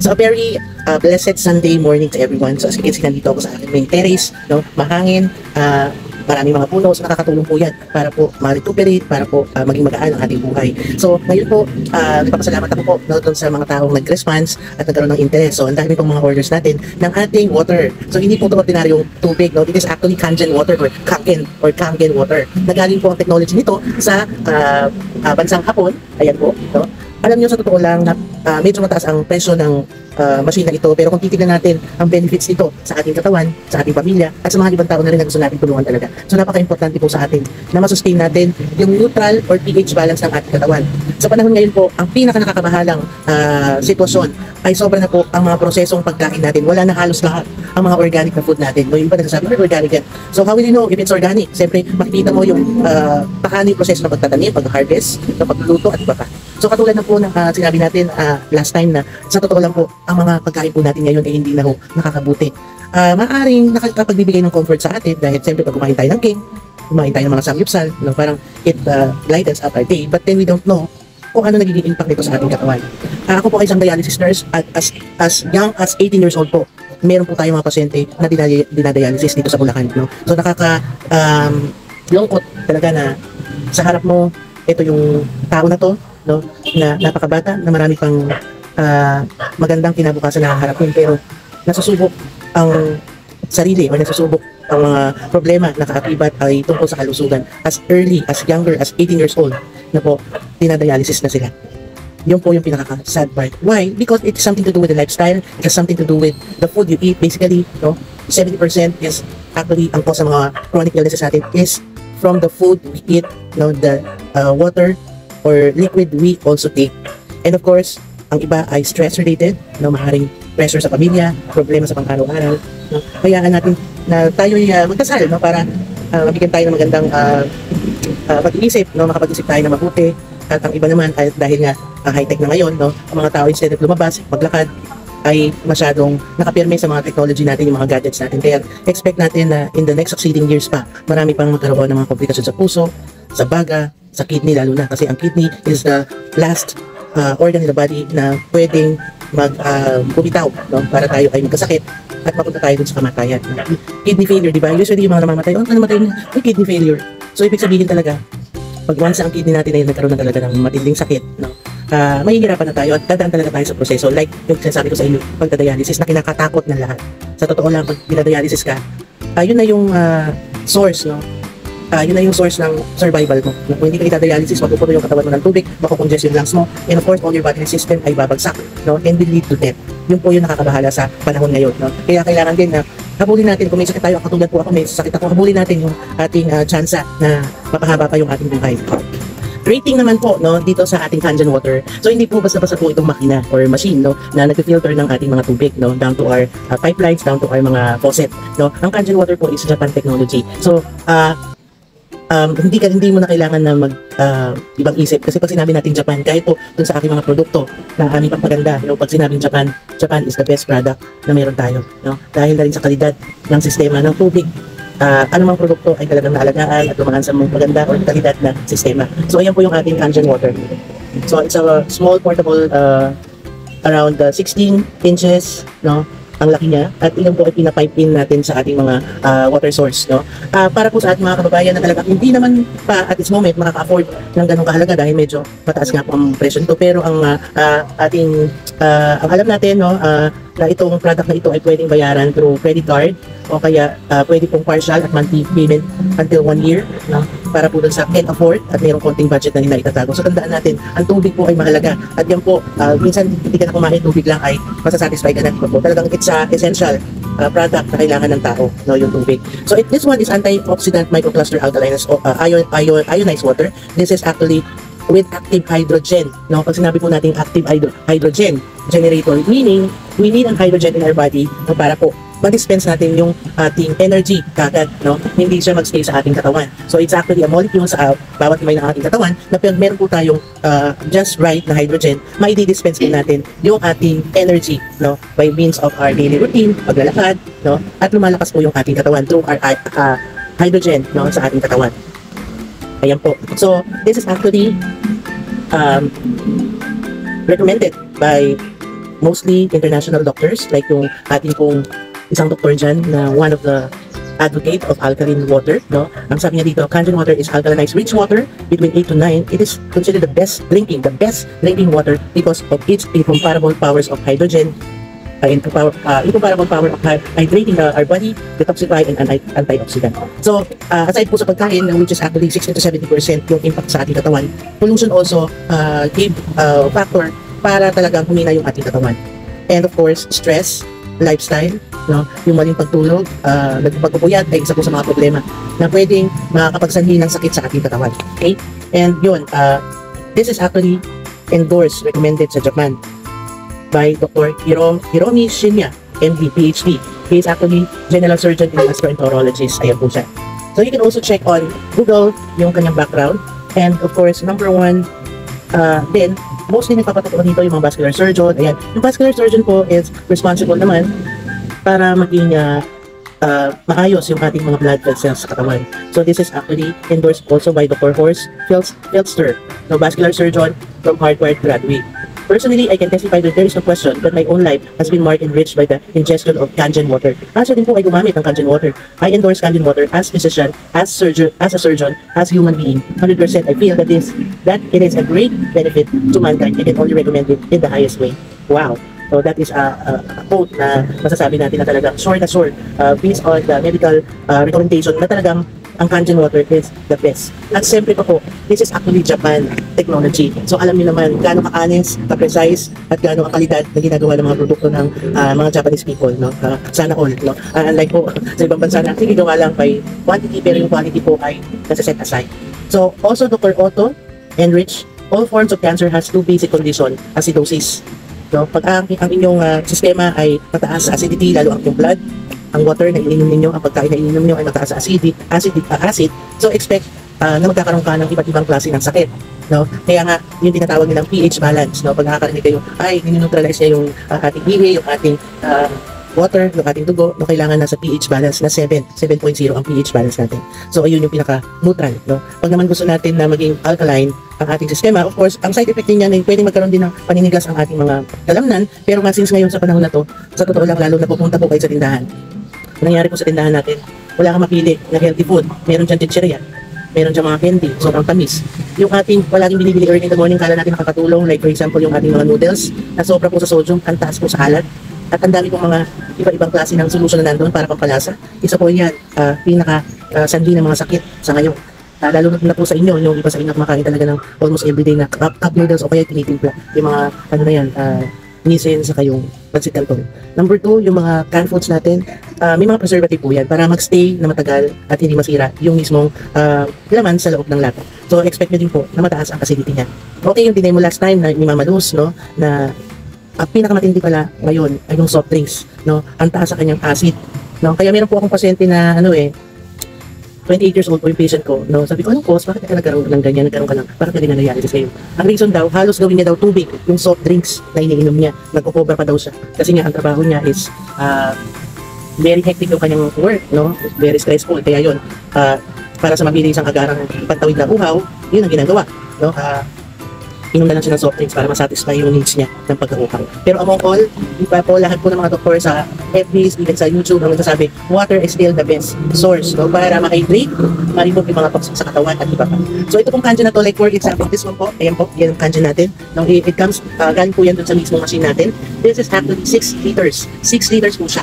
So a very blessed Sunday morning to everyone. So as you can see, nandito ako sa aking main terrace, no? Mahangin, maraming mga puno, so nakakatulong po yan para po ma-recuperate, para po maging magaan ang ating buhay. So ngayon po, nagpapasalamat ako po no, doon sa mga taong nag-response at nagkaroon ng interest. So ang dami pong mga orders natin ng ating water. So hindi po ito ordinaryong tubig, no? It is actually Kangen water or Kangen water. Nagaling po ang technology nito sa bansang Hapon. Ayan po, no? Alam nyo, sa totoo lang na medyo mataas ang presyo ng machine na ito, pero kung titignan natin ang benefits nito sa ating katawan, sa ating pamilya, at sa mga ibang tao na rin na gusto natin tulungan talaga. So napaka-importante po sa atin na masustain natin yung neutral or pH balance ng ating katawan. Sa panahon ngayon po, ang pinaka-nakakabahalang sitwasyon ay sobra na po ang mga prosesong pagkain natin. Wala na halos lahat ang mga organic na food natin. No, yung pa nagsasabi, organic yan. So how will you know if it's organic? Siyempre, makikita mo yung paano yung proseso ng pagtatanim, pag-harvest, ng pagluluto at iba pa. So katulad na po ng sinabi natin last time na sa totoo lang po, ang mga pagkain po natin ngayon ay hindi na ho nakakabuti. Maaaring nakakapagbibigay ng comfort sa atin dahil siyempre pag kumain tayo ng king, kumain tayo ng mga samgyupsal, no, parang it lightens up our day, but then we don't know kung ano nagiging impact nito sa ating katawan. Ako po ay isang dialysis nurse at as young as 18 years old po, meron po tayong mga pasyente na dinadialysis dito sa Bulacan. No? So lungkot talaga na sa harap mo, ito yung tao na to, no, na napakabata, na marami pang magandang kinabukasan na haharapin, pero nasusubok ang sarili o nasusubok ang mga problema na kaakibat ay tungkol sa kalusugan as early, as younger, as 18 years old na po, dinadialysis na sila. Yun po yung pinaka-sad part. Why? Because it's something to do with the lifestyle, it has something to do with the food you eat. Basically, no, 70% is actually ang cause ng mga chronic illnesses natin is from the food we eat, no, the water or liquid we also take. And of course, ang iba ay stress-related, no, maaaring pressure sa pamilya, problema sa pang-araw-araw. No? Hayaan natin na tayo'y magdasal, no, para mabigyan tayo ng magandang pag-iisip, no, makapag-isip tayo na mabuti. At ang iba naman, ay, dahil nga high-tech na ngayon, no, ang mga tao instead of lumabas, maglakad, ay masyadong nakapirme sa mga technology natin, yung mga gadgets natin. Kaya expect natin na in the next succeeding years pa, marami pang magkaroon ng mga komplikasyon sa puso, sa baga, sa kidney lalo na. Kasi ang kidney is the last organ in the body na pwedeng bumitaw, no, para tayo ay magkasakit at mapunta tayo dun sa kamatayan. No? Kidney failure, di ba? Usually yung mga namamatay, namatay ng kidney failure. So ibig sabihin talaga, pag once ang kidney natin ay nagkaroon na talaga ng matinding sakit, no, mahihirapan na tayo at dadaan talaga tayo sa proseso. Like yung sinasabi ko sa inyo, pagdadialysis na kinakatakot ng lahat. Sa totoo lang, pag dinadialysis ka, yun na yung source, no? Yun na yung source ng survival mo. Kung hindi ka itadialysis, mapupuno yung katawan mo ng tubig, makukongest yung lungs mo, and of course, all your bodily system ay babagsak, no, and will lead to death. Yun po yung nakakabahala sa panahon ngayon, no? Kaya kailangan din na habulin natin, kung may sakit tayo, katulad po ako, may sakit ako, habulin natin yung ating tsansa na mapahaba pa yung ating buhay. Rating naman po, no, dito sa ating Kangen water. So hindi po basta-basta po itong makina or machine, no, na nag-filter ng ating mga tubig, no, down to our pipelines, down to our mga faucet, no. Ang Kangen water po is Japan technology. So hindi mo na kailangan na ibang isip, kasi pag sinabi natin Japan, kahit po dun sa aking mga produkto na aming pagpaganda, you know, pag sinabing Japan is the best product na meron tayo, no? Dahil na rin sa kalidad ng sistema ng tubig, anumang produkto ay talagang naalagaan at lumahan sa maganda o kalidad na sistema. So ayan po yung ating Kangen water. So it's a small portable, around 16 inches, no, ang laki niya, at ilan po ay pinapipe in natin sa ating mga water source, no? Para po sa ating mga kababayan na talagang hindi naman pa at this moment makaka-afford ng ganong kahalaga dahil medyo mataas nga po ang presyo nito, pero ang ating ang alam natin, no, na itong product na ito ay pwedeng bayaran through credit card o kaya pwede pong partial at monthly payment until 1 year, no? Para po dun sa can't afford at mayroong konting budget na nila itatago. So tandaan natin, ang tubig po ay mahalaga, at yan po, minsan hindi ka na kumain tubig lang ay masasatisfy ka na po. Talagang it's essential product na kailangan ng tao, no, yung tubig. So this one is antioxidant microcluster alkaline ionized water. This is actually with active hydrogen, no? Pag sinabi po natin active hydrogen generator, meaning we need ang hydrogen in our body, no, para po ma-dispense natin yung ating energy kagad, no? Hindi siya mag-stay sa ating katawan. So it's actually a molecule sa bawat himay ng ating katawan na meron po tayong just right na hydrogen, mai-dispense po natin yung ating energy, no, by means of our daily routine, paglalakad, no, at lumalakas po yung ating katawan through our hydrogen, no, sa ating katawan. Ayan po. So this is actually recommended by mostly international doctors, like yung ating pong isang doktor dyan na one of the advocate of alkaline water, no? Ang sabi niya dito, Kangen water is alkalinized rich water between 8 to 9. It is considered the best drinking water because of its incomparable powers of hydrogen, incomparable power of hydrating our body, detoxify, and antioxidant. So, aside po sa pagkain, which is actually 60 to 70% yung impact sa ating katawan, pollution also gave factor para talagang humina yung ating katawan. And of course, stress, lifestyle, no, yung maling pagtulog, nagpagpupuyat ay isa po sa mga problema na pwedeng makakapagsanhi ng sakit sa ating katawan. Okay? And yun, this is actually endorsed, recommended sa Japan by Dr. Hiromi Shinya, MD, PhD. He is actually general surgeon and gastroenterologist. Ayan po siya. So you can also check on Google yung kanyang background. And of course, number one, then mostly nagpapatotoo dito yung mga vascular surgeon. Ayan. Yung vascular surgeon po is responsible naman para maging maayos yung ating mga blood cells sa katawan. So this is actually endorsed also by Dr. Horst Feldster, the vascular surgeon from Harvard graduate. Personally, I can testify that there is no question that my own life has been more enriched by the ingestion of Kangen water. Siya din po ay gumamit ng Kangen water. I endorse Kangen water as physician, as a surgeon, as human being. 100% I feel that it is a great benefit to mankind. I can only recommend it in the highest way. Wow! So that is a quote na masasabi natin na talagang sure based on the medical recommendation na talagang ang Kangen water is the best. At siyempre po, this is actually Japan technology. So alam niyo naman gaano ka-honest, ka-precise, at gaano ang kalidad na ginagawa ng mga produkto ng mga Japanese people, no? Sana all, no? Unlike po sa ibang bansa na sige gawa lang by quantity, pero yung quality po ay nasa-set aside. So also Dr. Otto Enrich, all forms of cancer has two basic condition, acidosis. No? Pag ang inyong sistema ay mataas sa acidity, lalo ang inyong blood, ang water na ininom ninyo, ang pagkain na ininom ninyo ay mataas sa acid. So expect na magkakaroon ka ng iba't ibang klase ng sakit. No? Kaya nga, yung tinatawag nilang pH balance. No? Pag nakakarinig kayo, ay, nineutralize niya yung ating ihi, yung ating water, yung ating dugo, no? Kailangan nasa pH balance na 7.0 ang pH balance natin. So, ayun yung pinaka-neutral. No? Pag naman gusto natin na maging alkaline ang ating sistema, of course, ang side effect niya ay pwedeng magkaroon din ng paninigas ang ating mga kalamnan, pero nga since ngayon sa panahon na to, sa totoo lang lalo na pupunta po kayo sa tindahan. Nangyari po sa tindahan natin, wala kang mapili na healthy food. Meron dyan chichirya, meron dyan mga candy, sobrang tamis. Yung ating palaging binibili early in the morning, kala natin nakakatulong, like for example yung ating mga noodles, na sobra po sa sodium, ang taas po sa alat, at ang dami pong mga iba-ibang klase ng solution na nandun para pampalasa. Isa po yan, sanhi ng mga sakit sa ngayon. Lalo na po sa inyo, yung iba sa inyo kumakain talaga ng almost everyday na cup noodles o kaya tinitimpla. Yung mga, nisin sa kayong pansit canton. Number 2, yung mga canned foods natin, may mga preservative po yan para magstay na matagal at hindi masira yung mismong laman sa loob ng lata. So expect nyo din po na mataas ang acidity niya. Okay, yung dinay mo last time na ni Mama Luz, no, na pinakamatindi pala ngayon ay yung soft drinks, no, ang taas sa kanyang acid, no. Kaya meron po akong pasyente na 28 years old po yung patient ko, no? Sabi ko, anong cause? Bakit ka nagkaroon ng ganyan? Bakit ka nangyayari sa sa'yo? Ang reason daw, halos gawin niya daw tubig yung soft drinks na iniinom niya. Nagko-cover pa daw siya. Kasi nga, ang trabaho niya is very hectic yung kanyang work, no? Very stressful. Kaya yun, para sa mabilis ang agarang pantawid na uhaw, yun ang ginagawa, no? Inom na lang siya ng soft drinks para masatisfy yung needs niya ng pagkauhaw. Pero among all, iba po lahat po ng mga doktor sa FBs, even sa YouTube, ang nagsasabi, water is still the best source, no? Para ma-hydrate, ma-remove yung mga toxins sa katawan at iba pa. So ito pong Kangen na to, like for example, this one po, ayan po, yan ang Kangen natin. No? It comes, galing po yan dun sa mismong machine natin. This is actually 6 liters. 6 liters po siya.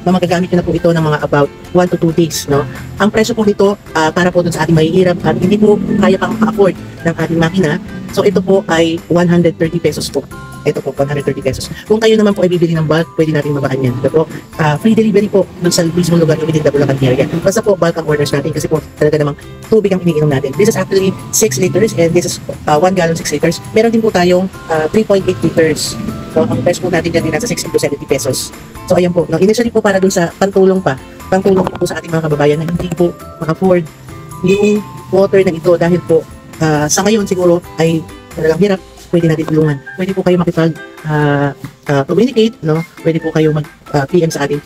No, magagamit nyo na po ito ng mga about 1 to 2 days. No? Ang presyo po nito, para po dun sa ating mahihirap at hindi po kaya pang ma-afford ng ating makina. So ito po ay 130 pesos po. Ito po, 130 pesos. Kung kayo naman po ay bibili ng bulk, pwede natin mabaan yan. Ito po, free delivery po dun sa mismong lugar within the Bulacan area. Basta po, bulk ang orders natin kasi po talaga namang tubig ang iniinom natin. This is actually 6 liters and this is 1 gallon 6 liters. Meron din po tayong 3.8 liters. So, ang price po natin dyan din nasa 60 to 70 pesos. So, ayan po. No, initially po para dun sa pantulong po sa ating mga kababayan na hindi po maka-afford yung water na ito dahil po sa ngayon siguro ay talagang hirap, pwede natin tulungan. Pwede po kayo makipag-communicate, no? Pwede po kayo mag-PM sa ating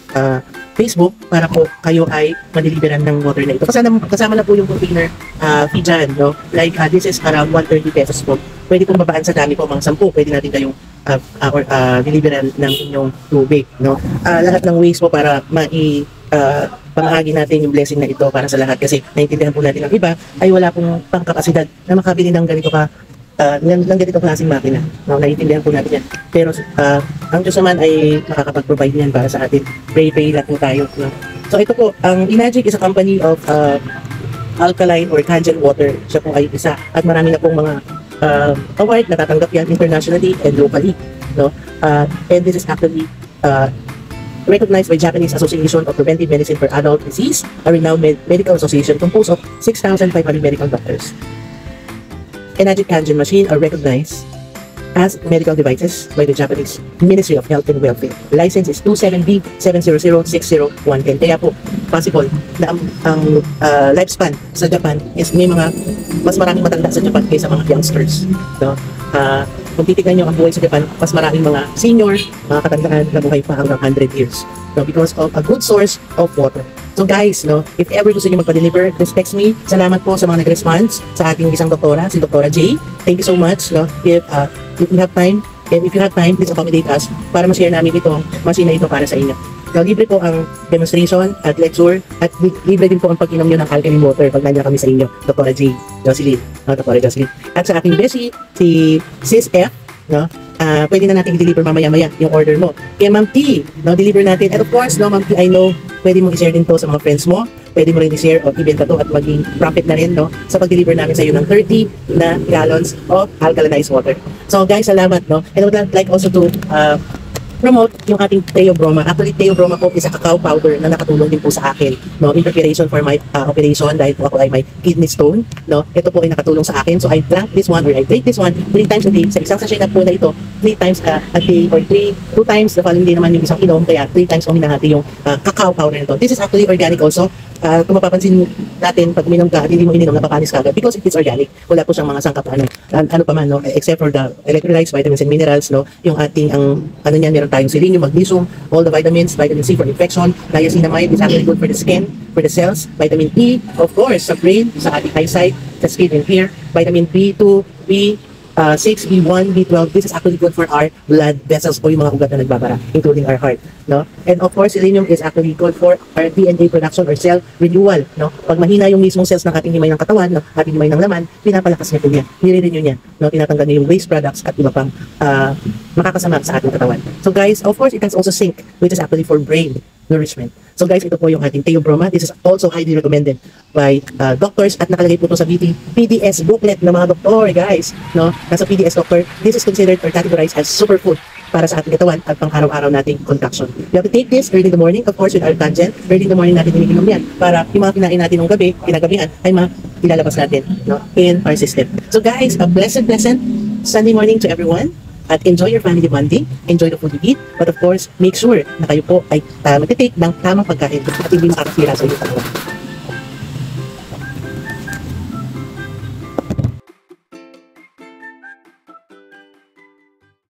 Facebook para po kayo ay madeliveran ng water na ito. Kasama na po yung container fee dyan, no? Like, this is around 130 pesos po. pwede pong babaan sa dami po, mga 10, pwede natin kayong deliveran ng inyong tubig, no? Lahat ng ways po para pamahagi natin yung blessing na ito para sa lahat, kasi naiintindihan po natin ang iba ay wala pong pangkapasidad na makabili ng ganito ng ganitong klaseng makina. No, naiintindihan po natin yan. Pero ang Diyos naman ay makakapag-provide yan para sa atin. Pray lang po tayo. No? So ito po, ang Enagic is a company of alkaline or Kangen water. Siya po ay isa. At marami na pong mga award na tatanggap yan internationally and locally. No? And this is actually recognized by Japanese Association of Preventive Medicine for Adult Disease, a renowned medical association composed of 6,500 medical doctors. Enagic Kangen machine are recognized as medical devices by the Japanese Ministry of Health and Welfare. License is 27B70060110. Kaya po, possible na ang lifespan sa Japan is may mga mas maraming matanda sa Japan kaysa mga youngsters. No? Kung titignan nyo ang buhay sa Japan, mas maraming mga senior, mga katandaan na buhay pa hanggang 100 years. No? Because of a good source of water. So guys, no, if ever gusto nyo magpa-deliver, just text me. Salamat po sa mga nag-response sa aking isang doktora, si Doktora J. Thank you so much. No? If you have time, please accommodate us para ma-share namin itong machine na ito para sa inyo. So, libre po ang demonstration at lecture at libre din po ang pag-inom nyo ng alkaline water pag nandiyan kami sa inyo, Doktora J. Jocelyn. No, Doktora Jocelyn. At sa aking beshi, si Sis F, no, pwede na natin i-deliver mamaya-maya yung order mo. Kaya Ma'am T, no, deliver natin. And of course, no, Ma'am T, I know, pwede mo i-share din to sa mga friends mo. Pwede mo rin i-share o ibenta to at maging profit na rin, no, sa pag-deliver namin sa iyo ng 30 na gallons of alkalinized water. So guys, salamat, no. And I would like also to promote yung ating Theobroma. Actually, Theobroma po is a cacao powder na nakatulong din po sa akin, no, in preparation for my operation dahil po ako ay may kidney stone, no. Ito po ay nakatulong sa akin. So I drank this one or I take this one 3 times a day. Sa isang sachet na po na ito, 3 times a day or 2 times the following day naman yung isang inom, kaya 3 times kong hinahati yung cacao powder nito. This is actually organic also. Kung mapapansin natin, pag uminom ka, hindi mo ininom, napapanis ka agad because it's organic. Wala po siyang mga sangkap, ano pa man, no? Except for the electrolytes, vitamins and minerals, no? Yung ating, ano niyan, meron tayong selenium, magnesium, all the vitamins, vitamin C for infection, niacinamide is actually good for the skin, for the cells, vitamin E, of course, sa brain, sa ating eyesight, sa skin and hair, vitamin B2, B6, B1, B12, this is actually good for our blood vessels o yung mga ugat na nagbabara, including our heart, no? And of course, selenium is actually good for our DNA production or cell renewal, no? Pag mahina yung mismong cells ng ating himay ng katawan, no? Ating himay ng laman, pinapalakas niya po yan, nire-renew niya, no? Tinatanggal niya yung waste products at iba pang makakasama sa ating katawan. So guys, of course, it has also zinc, which is actually for brain nourishment. So guys, ito po yung ating Theobroma. This is also highly recommended by doctors at nakalagay po ito sa PDS booklet ng mga doktor, guys. No? Nasa PDS doctor, this is considered or categorized as superfood para sa ating katawan at pang araw-araw nating concoction. You have to take this early in the morning, of course, with our Kangen. Early in the morning natin iniinom yan para yung mga kinain natin ng gabi, kinagabihan, ay ilalabas natin, no, in our system. So guys, a blessed Sunday morning to everyone. At enjoy your family bonding, enjoy the food you eat, but of course, make sure na kayo po ay magtitake ng tamang pagkain at hindi makakasira sa inyong katawan.